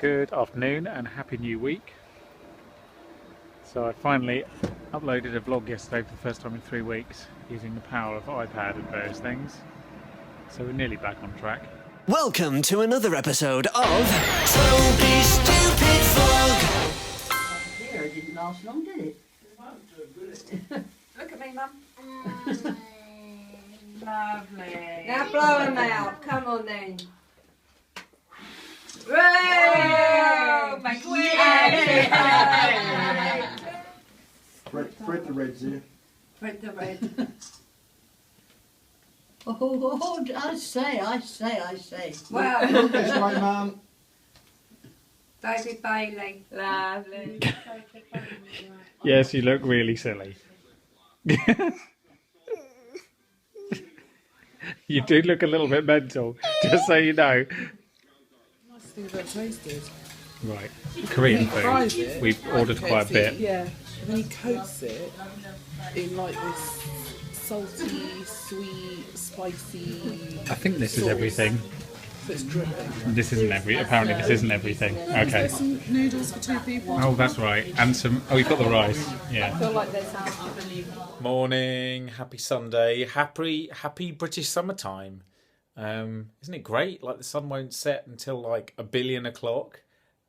Good afternoon and happy new week. So I finally uploaded a vlog yesterday for the first time in 3 weeks using the power of iPad and various things. So we're nearly back on track. Welcome to another episode of Toby's Stupid Vlog. Here, it didn't last long, did it? Look at me, Mum. Lovely. Now blow them out. Come on then. Whoa! My queen! Spread the reds here. Spread the red. Oh, I say. Wow. This way, Mum. David Bailey. Lovely. Yes, you look really silly. You do look a little bit mental, just so you know. Nice things that tasted. Right, Korean Fries food. it. We've ordered quite a bit. Yeah, and then he coats it in like this salty, sweet, spicy. I think this is sauce. everything. So it's dripping. This isn't apparently this isn't everything. Okay. There's some noodles for 2 people. Oh, that's right. And some, we've got the rice. Yeah. I feel like there's something. Morning, happy Sunday, happy British summertime. Isn't it great? Like the sun won't set until like 1 billion o'clock,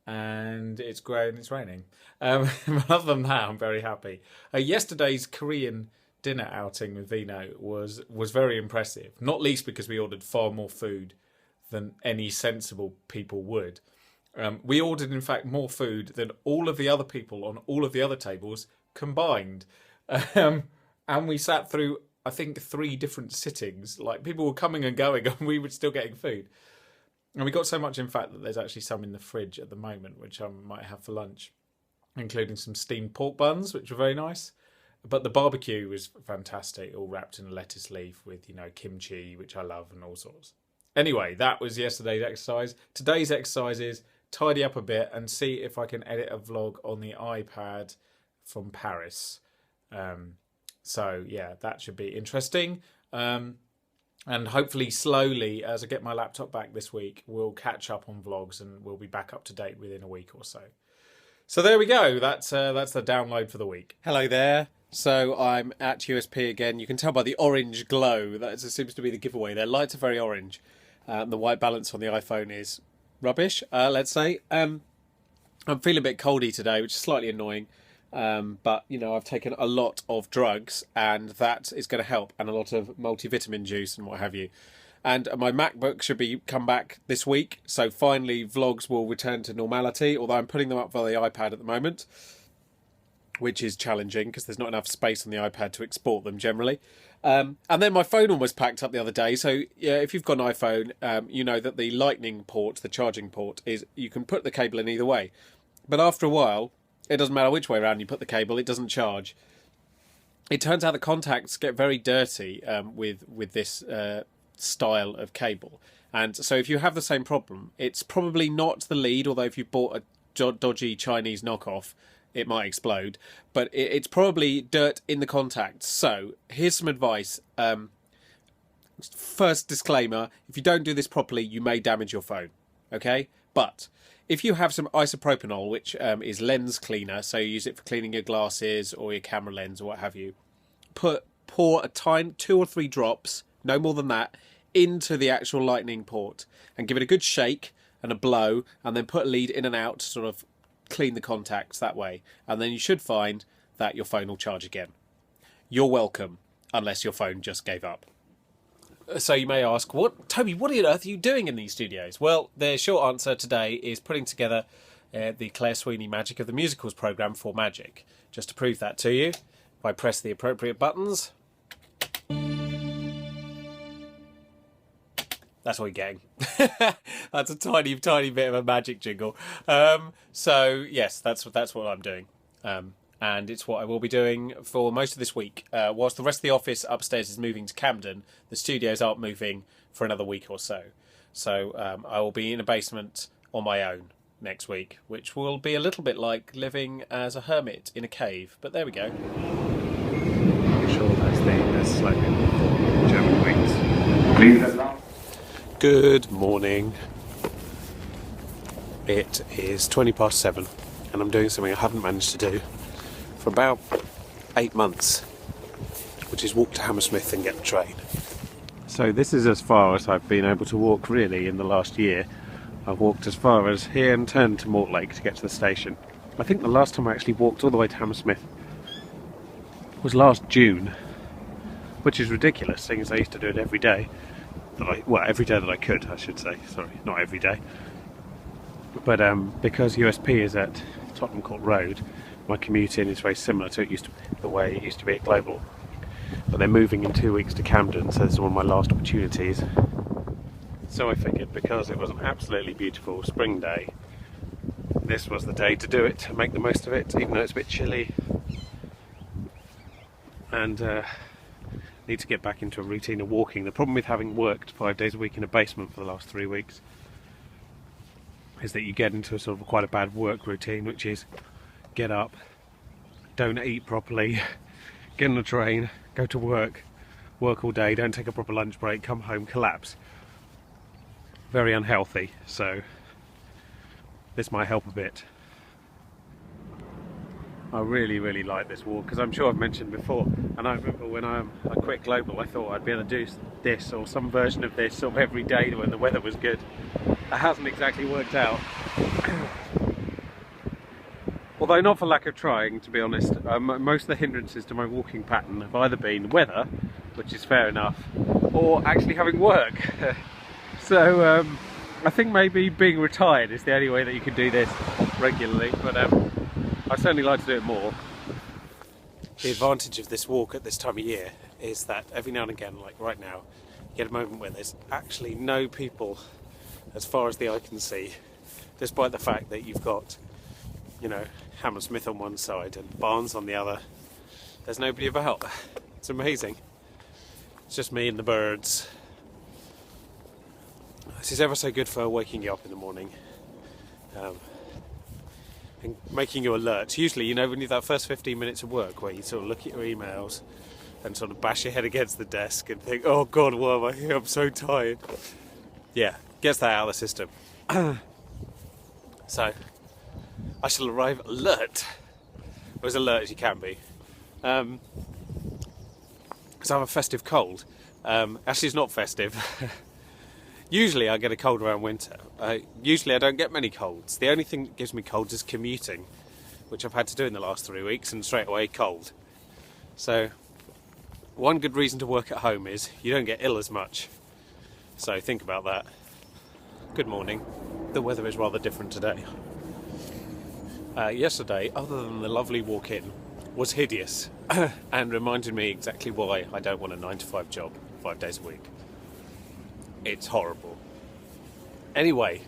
and it's grey and it's raining. But other than that, I'm very happy. Yesterday's Korean dinner outing with Vino was very impressive. Not least because we ordered far more food than any sensible people would. We ordered, in fact, more food than all of the other people on all of the other tables combined. And we sat through, I think, 3 different sittings. Like, people were coming and going, and we were still getting food. And we got so much, in fact, that there's actually some in the fridge at the moment, which I might have for lunch, including some steamed pork buns, which were very nice. But the barbecue was fantastic, all wrapped in a lettuce leaf with, kimchi, which I love, and all sorts. Anyway, that was yesterday's exercise. Today's exercise is tidy up a bit and see if I can edit a vlog on the iPad from Paris. So, yeah, that should be interesting. And hopefully slowly, as I get my laptop back this week, we'll catch up on vlogs and we'll be back up to date within a week or so. So there we go. That's the download for the week. Hello there. So I'm at USP again. You can tell by the orange glow. That seems to be the giveaway. Their lights are very orange. The white balance on the iPhone is rubbish, let's say. I'm feeling a bit coldy today, which is slightly annoying. But, I've taken a lot of drugs and that is going to help, and a lot of multivitamin juice and what have you. And my MacBook should come back this week. So finally, vlogs will return to normality, although I'm putting them up via the iPad at the moment, which is challenging because there's not enough space on the iPad to export them generally. And then my phone almost packed up the other day. So yeah, if you've got an iPhone, you know that the lightning port, the charging port, is you can put the cable in either way. But after a while, it doesn't matter which way around you put the cable, it doesn't charge. It turns out the contacts get very dirty with this style of cable. And so if you have the same problem, it's probably not the lead, although if you bought a dodgy Chinese knockoff, it might explode. But it's probably dirt in the contacts. So here's some advice. First disclaimer, if you don't do this properly, you may damage your phone. Okay? But if you have some isopropanol, which is lens cleaner, so you use it for cleaning your glasses or your camera lens or what have you, pour a tiny 2 or 3 drops, no more than that, into the actual lightning port and give it a good shake and a blow, and then put a lead in and out to sort of clean the contacts that way, and then you should find that your phone will charge again. You're welcome, unless your phone just gave up. So you may ask, Toby, what on earth are you doing in these studios? Well, the short answer today is putting together the Claire Sweeney Magic of the Musicals programme for Magic. Just to prove that to you, if I press the appropriate buttons, that's what you're getting. That's a tiny, tiny bit of a magic jingle. So yes, that's what I'm doing. And it's what I will be doing for most of this week. Whilst the rest of the office upstairs is moving to Camden, the studios aren't moving for another week or so. So I will be in a basement on my own next week, which will be a little bit like living as a hermit in a cave. But there we go. I'm sure that's the slogan for German wings. Good morning. It is 7:20 and I'm doing something I haven't managed to do for about 8 months, which is walk to Hammersmith and get the train. So this is as far as I've been able to walk really in the last year. I've walked as far as here and turned to Mortlake to get to the station. I think the last time I actually walked all the way to Hammersmith was last June, which is ridiculous, seeing as I used to do it every day. Every day that I could, I should say. Sorry, not every day. But because USP is at Tottenham Court Road, my commute in is very similar to the way it used to be at Global. But they're moving in 2 weeks to Camden, so this is one of my last opportunities. So I figured, because it was an absolutely beautiful spring day, this was the day to do it, to make the most of it, even though it's a bit chilly. And need to get back into a routine of walking. The problem with having worked 5 days a week in a basement for the last 3 weeks is that you get into a sort of quite a bad work routine, which is get up, don't eat properly, get on the train, go to work all day, don't take a proper lunch break, come home, collapse. Very unhealthy, so this might help a bit. I really, really like this walk, because I'm sure I've mentioned before, and I remember when I quit Global, I thought I'd be able to do this or some version of this sort of every day when the weather was good. It hasn't exactly worked out. Although not for lack of trying, to be honest. Most of the hindrances to my walking pattern have either been weather, which is fair enough, or actually having work. So I think maybe being retired is the only way that you can do this regularly, but I certainly like to do it more. The advantage of this walk at this time of year is that every now and again, like right now, you get a moment where there's actually no people as far as the eye can see, despite the fact that you've got, you know, Hammersmith on one side and Barnes on the other. There's nobody about. It's amazing. It's just me and the birds. This is ever so good for waking you up in the morning. And making you alert. Usually, you know, when you that first 15 minutes of work where you sort of look at your emails and sort of bash your head against the desk and think, oh God, what am I here? I'm so tired. Yeah, gets that out of the system. So, I shall arrive alert. Or as alert as you can be. Because I have a festive cold. Actually, it's not festive. Usually I get a cold around winter. Usually I don't get many colds. The only thing that gives me colds is commuting, which I've had to do in the last 3 weeks, and straight away cold. So one good reason to work at home is you don't get ill as much. So think about that. Good morning. The weather is rather different today. Yesterday, other than the lovely walk-in, was hideous and reminded me exactly why I don't want a 9-to-5 job 5 days a week. It's horrible. Anyway,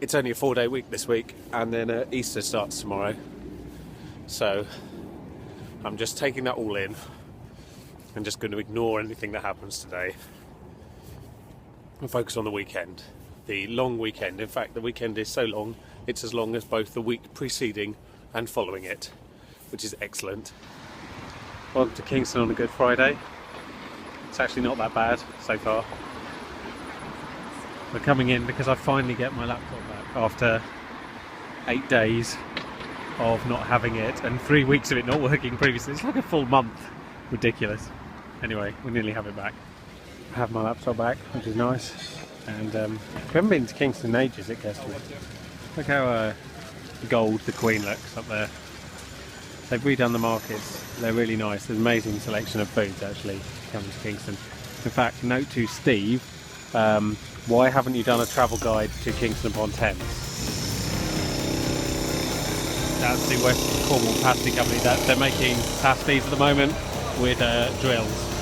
it's only a 4-day week this week, and then Easter starts tomorrow. So I'm just taking that all in. I'm just going to ignore anything that happens today and focus on the weekend. The long weekend. In fact, the weekend is so long, it's as long as both the week preceding and following it, which is excellent. Welcome to Kingston on a Good Friday. It's actually not that bad so far. We're coming in because I finally get my laptop back after 8 days of not having it and 3 weeks of it not working previously. It's like a full month. Ridiculous. Anyway, we nearly have it back. I have my laptop back, which is nice. And we haven't been to Kingston in ages at Kristal. Look how gold the Queen looks up there. They've redone the markets. They're really nice. There's an amazing selection of foods actually coming to Kingston. In fact, note to Steve, why haven't you done a travel guide to Kingston upon Thames? That's the West Cornwall Pasty Company. They're making pasties at the moment with drills.